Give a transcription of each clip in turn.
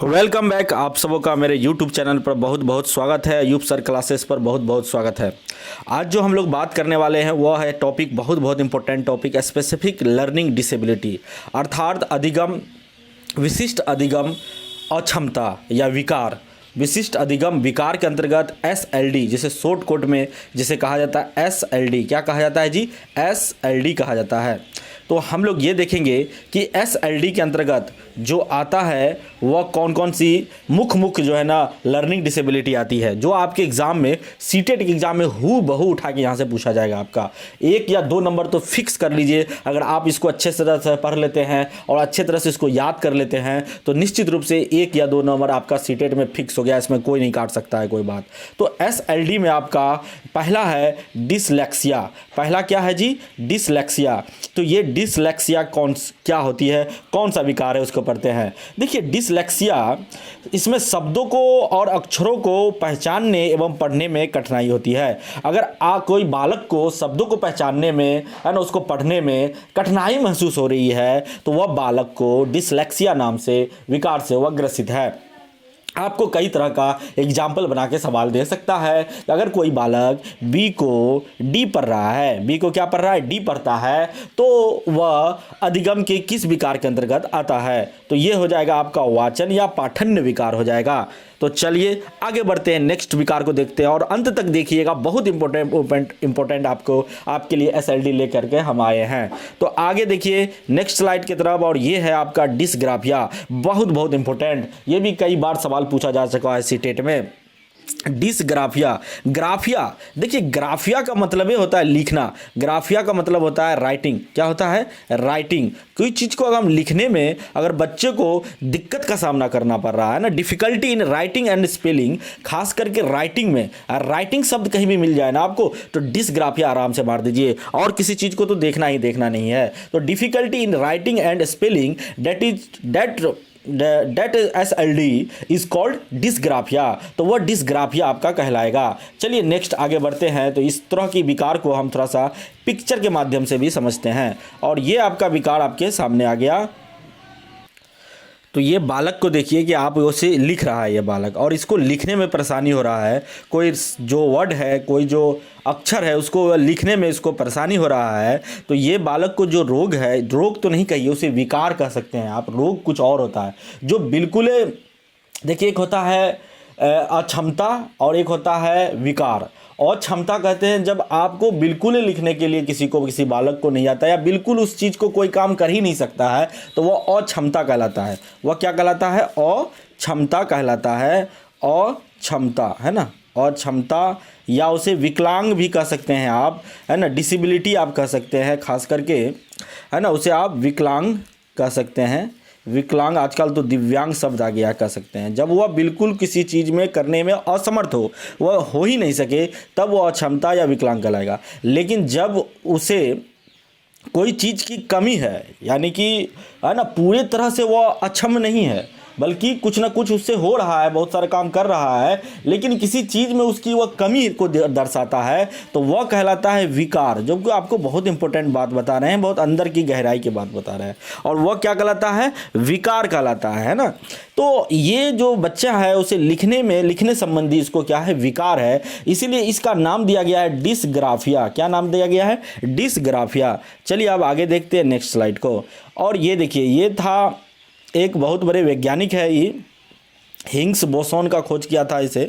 Welcome back. आप सबों का मेरे यूट्यूब चैनल पर बहुत बहुत स्वागत है। अयूब सर क्लासेस पर बहुत बहुत स्वागत है। आज जो हम लोग बात करने वाले हैं वह है टॉपिक बहुत important topic, specific learning disability, अर्थात अधिगम, विशिष्ट अधिगम अक्षमता या विकार। विशिष्ट अधिगम विकार के अंतर्गत SLD, जिसे शॉर्ट कोट में जिसे कहा जाता है SLD, क्या कहा जाता है जी? SLD कहा जाता है। तो हम लोग ये देखेंगे कि SLD के अंतर्गत जो आता है वह कौन कौन सी मुख्य जो है ना लर्निंग डिसेबिलिटी आती है, जो आपके एग्ज़ाम में सीटेट के एग्ज़ाम में हूबहू उठा के यहाँ से पूछा जाएगा। आपका 1 या 2 नंबर तो फिक्स कर लीजिए। अगर आप इसको अच्छे तरह से पढ़ लेते हैं और अच्छे तरह से इसको याद कर लेते हैं तो निश्चित रूप से 1 या 2 नंबर आपका सीटेट में फिक्स हो गया, इसमें कोई नहीं काट सकता है कोई बात। तो SLD में आपका पहला है डिसलेक्सिया। पहला क्या है जी? डिसलेक्सिया। तो ये डिसलेक्सिया क्या होती है, कौन सा विकार है, उसको पढ़ते हैं। देखिए डिसलेक्सिया, इसमें शब्दों को और अक्षरों को पहचानने एवं पढ़ने में कठिनाई होती है। अगर कोई बालक को शब्दों को पहचानने में है ना, उसको पढ़ने में कठिनाई महसूस हो रही है तो वह बालक को डिसलेक्सिया नाम से विकार से वह ग्रसित है। आपको कई तरह का एग्जाम्पल बना के सवाल दे सकता है। अगर कोई बालक B को D पढ़ रहा है, B को क्या पढ़ रहा है? D पढ़ता है, तो वह अधिगम के किस विकार के अंतर्गत आता है? तो ये हो जाएगा आपका वाचन या पाठन्य विकार हो जाएगा। तो चलिए आगे बढ़ते हैं, नेक्स्ट विकार को देखते हैं और अंत तक देखिएगा। बहुत इंपॉर्टेंट आपके लिए SLD लेकर के हम आए हैं। तो आगे देखिए नेक्स्ट स्लाइड की तरफ, और ये है आपका डिसग्राफिया। बहुत इंपॉर्टेंट, ये भी कई बार सवाल पूछा जा चुका है सीटेट में। डिसग्राफिया, ग्राफिया, देखिए ग्राफिया का मतलब ये होता है लिखना, ग्राफिया का मतलब होता है राइटिंग। क्या होता है? राइटिंग। कोई चीज़ को अगर हम लिखने में अगर बच्चे को दिक्कत का सामना करना पड़ रहा है ना, difficulty in writing and spelling, खास करके राइटिंग में, राइटिंग शब्द कहीं भी मिल जाए ना आपको तो डिसग्राफिया आराम से मार दीजिए, और किसी चीज़ को तो देखना ही देखना नहीं है। तो difficulty in writing and spelling, that SLD is called dysgraphia. तो वह डिसग्राफिया आपका कहलाएगा। चलिए नेक्स्ट आगे बढ़ते हैं। तो इस तरह की विकार को हम थोड़ा सा पिक्चर के माध्यम से भी समझते हैं, और ये आपका विकार आपके सामने आ गया। तो ये बालक को देखिए कि आप उसे लिख रहा है ये बालक, और इसको लिखने में परेशानी हो रहा है। कोई जो वर्ड है, कोई जो अक्षर है, उसको लिखने में इसको परेशानी हो रहा है। तो ये बालक को जो रोग है, रोग तो नहीं कहिए, उसे विकार कह सकते हैं आप। रोग कुछ और होता है जो बिल्कुल, देखिए एक होता है अक्षमता और एक होता है विकार। और क्षमता कहते हैं जब आपको बिल्कुल लिखने के लिए किसी बालक को नहीं आता, या बिल्कुल उस चीज़ को कोई काम कर ही नहीं सकता है, तो वह अक्षमता कहलाता है। वह क्या कहलाता है? अक्षमता कहलाता है। अक्षमता है ना, अक्षमता, या उसे विकलांग भी कह सकते हैं आप, है ना, डिसेबिलिटी आप कह सकते हैं, खास करके है ना, उसे आप विकलांग कह सकते हैं। विकलांग, आजकल तो दिव्यांग शब्द आ गया कह सकते हैं। जब वह बिल्कुल किसी चीज़ में करने में असमर्थ हो, वह हो ही नहीं सके, तब वह अक्षमता या विकलांग कहलाएगा। लेकिन जब उसे कोई चीज़ की कमी है, यानी कि है ना, पूरे तरह से वह अक्षम नहीं है, बल्कि कुछ ना कुछ उससे हो रहा है, बहुत सारे काम कर रहा है, लेकिन किसी चीज़ में उसकी वह कमी को दर्शाता है, तो वह कहलाता है विकार। जो कि आपको बहुत इंपॉर्टेंट बात बता रहे हैं, बहुत अंदर की गहराई की बात बता रहे हैं, और वह क्या कहलाता है? विकार कहलाता है ना। तो ये जो बच्चा है उसे लिखने संबंधी इसको क्या है? विकार है। इसीलिए इसका नाम दिया गया है डिसग्राफिया। क्या नाम दिया गया है? डिसग्राफिया। चलिए अब आगे देखते हैं नेक्स्ट स्लाइड को। और ये देखिए, ये था एक बहुत बड़े वैज्ञानिक है, ये हिग्स बोसॉन का खोज किया था इसे,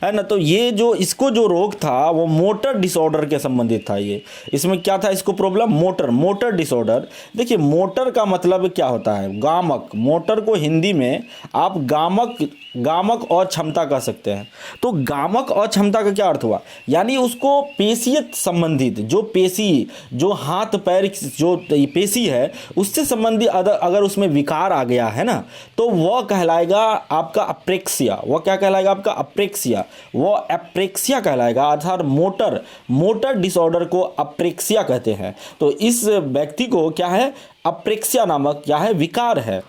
है ना। तो ये जो इसको जो रोग था वो मोटर डिसऑर्डर के संबंधित था। ये इसमें क्या था इसको प्रॉब्लम? Motor disorder. देखिए मोटर का मतलब क्या होता है? गामक। मोटर को हिंदी में आप गामक और क्षमता कह सकते हैं। तो गामक और क्षमता का क्या अर्थ हुआ? यानी उसको पेशियत संबंधित, जो पेशी, जो हाथ पैर जो पेशी है उससे संबंधित अगर उसमें विकार आ गया है ना, तो वह कहलाएगा आपका अप्रेक्सिया। वह क्या कहलाएगा? आपका अप्रेक्सिया। वह अप्रेक्सिया कहलाएगा, अर्थात मोटर डिसऑर्डर को अप्रेक्सिया कहते हैं। तो इस व्यक्ति को क्या है? अप्रेक्सिया नामक क्या है? विकार है।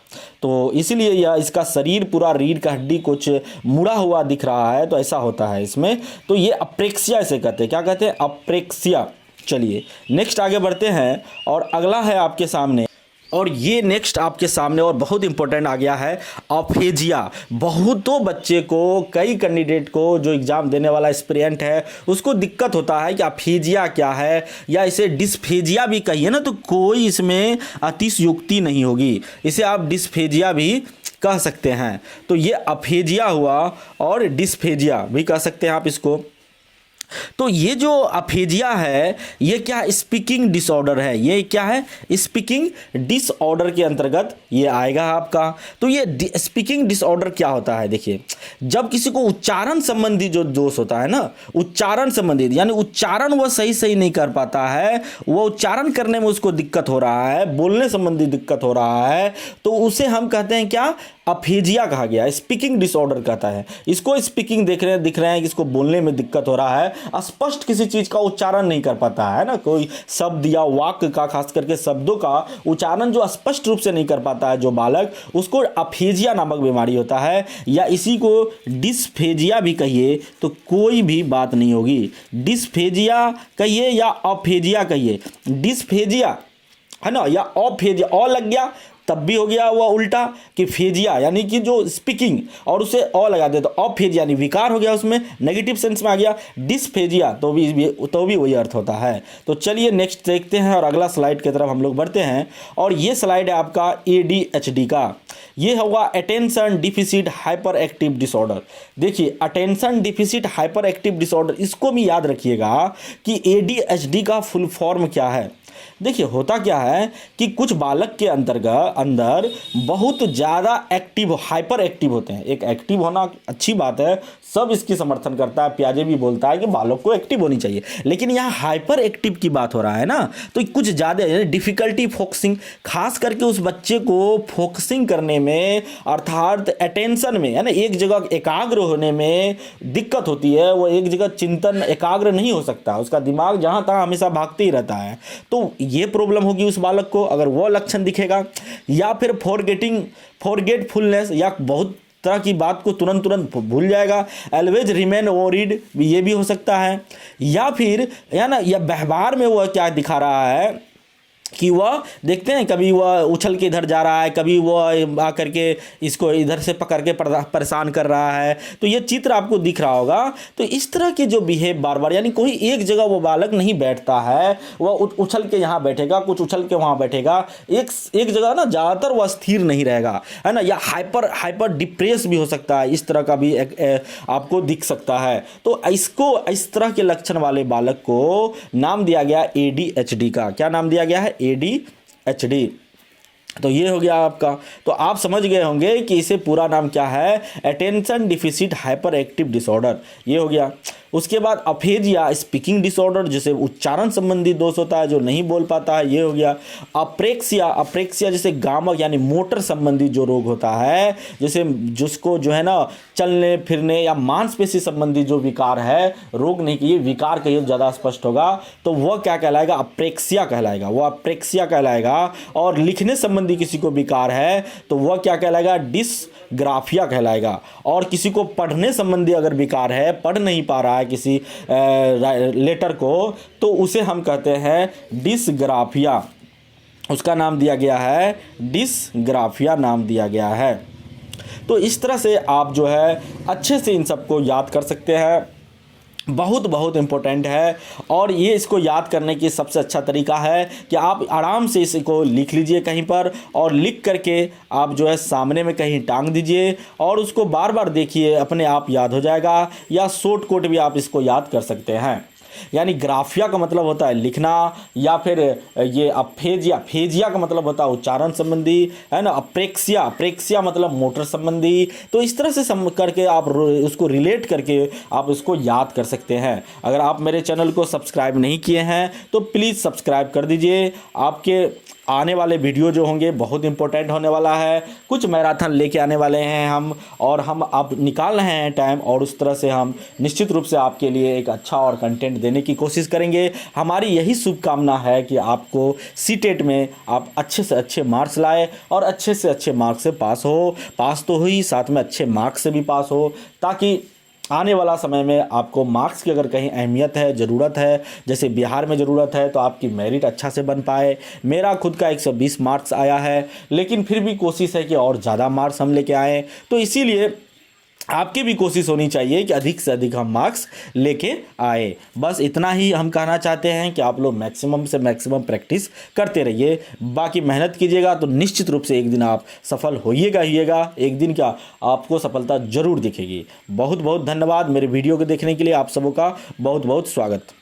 तो इसीलिए यह इसका शरीर पूरा, रीढ़ का हड्डी कुछ मुड़ा हुआ दिख रहा है, तो ऐसा होता है इसमें। तो ये अप्रेक्सिया इसे कहते हैं। क्या कहते हैं? अप्रेक्सिया। चलिए नेक्स्ट आगे बढ़ते हैं, और अगला है आपके सामने और ये नेक्स्ट आपके सामने और बहुत इंपॉर्टेंट आ गया है अफेजिया। बहुतों बच्चे को, कई कैंडिडेट को जो एग्जाम देने वाला एस्पिरेंट है उसको दिक्कत होता है कि अफेजिया क्या है, या इसे डिस्फेजिया भी कहिए ना, तो कोई इसमें अतिशयोक्ति नहीं होगी, इसे आप डिस्फेजिया भी कह सकते हैं। तो ये अफेजिया हुआ और डिस्फेजिया भी कह सकते हैं आप इसको। तो ये जो अफेजिया है ये क्या स्पीकिंग डिसऑर्डर है, ये क्या है स्पीकिंग डिसऑर्डर के अंतर्गत ये आएगा आपका। तो ये स्पीकिंग डिसऑर्डर क्या होता है, देखिए जब किसी को उच्चारण संबंधी जो दोष होता है ना, उच्चारण संबंधित यानी उच्चारण वह सही नहीं कर पाता है, वह उच्चारण करने में उसको दिक्कत हो रहा है, बोलने संबंधी दिक्कत हो रहा है, तो उसे हम कहते हैं क्या, अफेजिया कहा गया, स्पीकिंग डिसऑर्डर कहता है इसको। स्पीकिंग दिख रहे हैं कि इसको बोलने में दिक्कत हो रहा है, स्पष्ट किसी चीज का उच्चारण नहीं कर पाता है ना, कोई शब्द या वाक्य का, खास करके शब्दों का उच्चारण जो स्पष्ट रूप से नहीं कर पाता है जो बालक, उसको अफेजिया नामक बीमारी होता है, या इसी को डिस्फेजिया भी कहिए तो कोई भी बात नहीं होगी। डिस्फेजिया कहिए या अफेजिया कहिए, डिस्फेजिया है ना, या अफेजिया, अ लग गया तब भी हो गया वह उल्टा कि फेजिया यानी कि जो स्पीकिंग और उसे अ लगा दे तो अफेजिया यानी विकार हो गया, उसमें नेगेटिव सेंस में आ गया। डिस्फेजिया तो भी वही अर्थ होता है। तो चलिए नेक्स्ट देखते हैं और अगला स्लाइड की तरफ हम लोग बढ़ते हैं, और ये स्लाइड है आपका ADHD का। ये होगा attention deficit hyper active disorder. देखिए attention deficit hyper active disorder, इसको भी याद रखिएगा कि ADHD का फुल फॉर्म क्या है। देखिए होता क्या है कि कुछ बालक के अंदर बहुत ज़्यादा एक्टिव, हाइपर एक्टिव होते हैं। एक एक्टिव होना अच्छी बात है, सब इसकी समर्थन करता है, पियाजे भी बोलता है कि बालक को एक्टिव होनी चाहिए, लेकिन यहाँ हाइपर एक्टिव की बात हो रहा है ना, तो कुछ ज़्यादा डिफिकल्टी फोकसिंग, खास करके उस बच्चे को फोकसिंग करने में अर्थात अटेंशन में, है ना, एक जगह एकाग्र होने में दिक्कत होती है। वो एक जगह चिंतन एकाग्र नहीं हो सकता, उसका दिमाग जहाँ तहाँ हमेशा भागते ही रहता है। तो ये प्रॉब्लम होगी उस बालक को अगर वो लक्षण दिखेगा, या फिर फॉरगेटफुलनेस, या बहुत तरह की बात को तुरंत भूल जाएगा, ऑलवेज रिमेन वरीड, ये भी हो सकता है। या फिर है ना, या व्यवहार में वह क्या दिखा रहा है कि वह देखते हैं कभी वह उछल के इधर जा रहा है, कभी वह आकर के इसको इधर से पकड़ के परेशान कर रहा है, तो ये चित्र आपको दिख रहा होगा। तो इस तरह के जो बिहेव बार बार, यानी कोई एक जगह वो बालक नहीं बैठता है, वह उछल के यहाँ बैठेगा, कुछ उछल के वहाँ बैठेगा, एक जगह ना ज़्यादातर वह स्थिर नहीं रहेगा, है ना, या हाइपर डिप्रेस भी हो सकता है, इस तरह का भी आपको दिख सकता है। तो इसको, इस तरह के लक्षण वाले बालक को नाम दिया गया ADHD का। क्या नाम दिया गया है? ADHD। तो ये हो गया आपका। तो आप समझ गए होंगे कि इसे पूरा नाम क्या है, attention deficit hyper active disorder, ये हो गया। उसके बाद अफेजिया स्पीकिंग डिसऑर्डर, जिसे उच्चारण संबंधी दोष होता है, जो नहीं बोल पाता है, ये हो गया। अप्रेक्सिया जैसे गामक यानी मोटर संबंधी जो रोग होता है, जैसे जिसको जो है ना चलने फिरने या मांसपेशी संबंधी जो विकार है, रोग नहीं कहिए विकार कहिए ज़्यादा स्पष्ट होगा, तो वह क्या कहलाएगा? अप्रेक्सिया कहलाएगा, वह अप्रेक्सिया कहलाएगा। और लिखने संबंधी किसी को विकार है तो वह क्या कहलाएगा? डिसग्राफिया कहलाएगा। और किसी को पढ़ने संबंधी अगर विकार है, पढ़ नहीं पा रहा है किसी लेटर को, तो उसे हम कहते हैं डिसग्राफिया। उसका नाम दिया गया है डिसग्राफिया, नाम दिया गया है। तो इस तरह से आप जो है अच्छे से इन सबको याद कर सकते हैं, बहुत इम्पोर्टेंट है। और ये इसको याद करने की सबसे अच्छा तरीका है कि आप आराम से इसको लिख लीजिए कहीं पर, और लिख करके आप जो है सामने में कहीं टांग दीजिए और उसको बार बार देखिए, अपने आप याद हो जाएगा। या शॉर्ट कोट भी आप इसको याद कर सकते हैं। यानी ग्राफिया का मतलब होता है लिखना, या फिर ये फेजिया का मतलब होता है उच्चारण संबंधी, है ना। अप्रेक्सिया मतलब मोटर संबंधी। तो इस तरह से करके आप उसको रिलेट करके आप उसको याद कर सकते हैं। अगर आप मेरे चैनल को सब्सक्राइब नहीं किए हैं तो प्लीज़ सब्सक्राइब कर दीजिए। आपके आने वाले वीडियो जो होंगे बहुत इंपॉर्टेंट होने वाला है। कुछ मैराथन लेके आने वाले हैं हम, और हम आप निकाल रहे हैं टाइम, और उस तरह से हम निश्चित रूप से आपके लिए एक अच्छा और कंटेंट देने की कोशिश करेंगे। हमारी यही शुभकामना है कि आपको सीटेट में आप अच्छे से अच्छे मार्क्स लाए और अच्छे से अच्छे मार्क्स से पास तो हो ही, साथ में अच्छे मार्क्स से भी पास हो, ताकि आने वाला समय में आपको मार्क्स की अगर कहीं अहमियत है, ज़रूरत है, जैसे बिहार में ज़रूरत है, तो आपकी मेरिट अच्छा से बन पाए। मेरा खुद का 120 मार्क्स आया है, लेकिन फिर भी कोशिश है कि और ज़्यादा मार्क्स हम लेके आएँ। तो इसीलिए आपकी भी कोशिश होनी चाहिए कि अधिक से अधिक हम मार्क्स लेके आए। बस इतना ही हम कहना चाहते हैं कि आप लोग मैक्सिमम से मैक्सिमम प्रैक्टिस करते रहिए, बाकी मेहनत कीजिएगा तो निश्चित रूप से एक दिन आप सफल होइएगा। एक दिन क्या, आपको सफलता जरूर दिखेगी। बहुत बहुत धन्यवाद मेरे वीडियो को देखने के लिए। आप सबों का बहुत बहुत स्वागत।